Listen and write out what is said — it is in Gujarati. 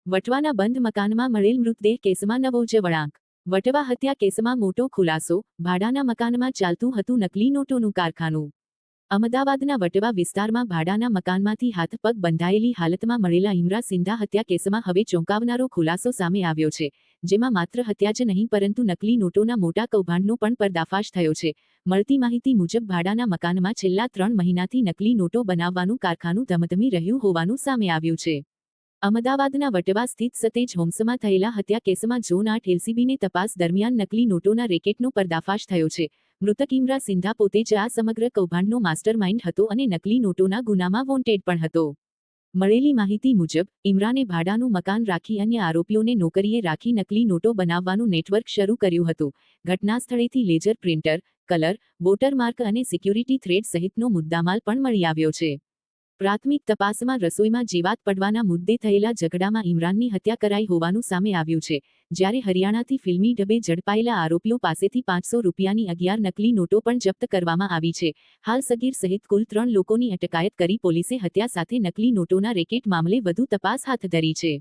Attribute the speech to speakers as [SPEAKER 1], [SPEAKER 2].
[SPEAKER 1] વટવાના બંધ મકાનમાં મળેલ મૃતદેહ કેસમાં નવો જ વળાંક. વટવા હત્યા કેસમાં મોટો ખુલાસો. ભાડાના મકાનમાં ચાલતું હતું નકલી નોટોનું કારખાનું. અમદાવાદના વટવા વિસ્તારમાં ભાડાના મકાનમાંથી હાથ પગ બંધાયેલી હાલતમાં મળેલા ઇમરા સિંધા હત્યા કેસમાં હવે ચોંકાવનારો ખુલાસો સામે આવ્યો છે, જેમાં માત્ર હત્યા જ નહીં પરંતુ નકલી નોટોના મોટા કૌભાંડનો પણ પર્દાફાશ થયો છે. મળતી માહિતી મુજબ ભાડાના મકાનમાં છેલ્લા 3 મહિનાથી નકલી નોટો બનાવવાનું કારખાનું ધમધમી રહ્યું હોવાનું સામે આવ્યું છે. અમદાવાદના વટવા સ્થિત સતેજ હોમ્સમાં થયેલા હત્યા કેસમાં ઝોન 8 એલસીબીની તપાસ દરમિયાન નકલી નોટોના રેકેટનો પર્દાફાશ થયો છે. મૃતક ઇમરા સિંધા પોતે જ આ સમગ્ર કૌભાંડનો માસ્ટરમાઇન્ડ હતો અને નકલી નોટોના ગુનામાં વોન્ટેડ પણ હતો. મળેલી માહિતી મુજબ ઇમરાને ભાડાનું મકાન રાખી અન્ય આરોપીઓને નોકરીએ રાખી નકલી નોટો બનાવવાનું નેટવર્ક શરૂ કર્યું હતું. ઘટના સ્થળેથી લેઝર પ્રિન્ટર, કલર, વોટરમાર્ક અને સિક્યુરિટી થ્રેડ સહિતનો મુદ્દામાલ પણ મળી આવ્યો છે. પ્રાથમિક તપાસમાં રસોઈમાં જીવાત પડવાના મુદ્દે થયેલા ઝઘડામાં ઇમરાનની હત્યા કરાઈ હોવાનું સામે આવ્યું છે, જ્યારે હરિયાણાથી ફિલ્મી ઢબે ઝડપાયેલા આરોપીઓ પાસેથી 500 રૂપિયાની 11 નકલી નોટો પણ જપ્ત કરવામાં આવી છે. હાલ સગીર સહિત કુલ 3 લોકોની અટકાયત કરી પોલીસે હત્યા સાથે નકલી નોટોના રેકેટ મામલે વધુ તપાસ હાથ ધરી છે.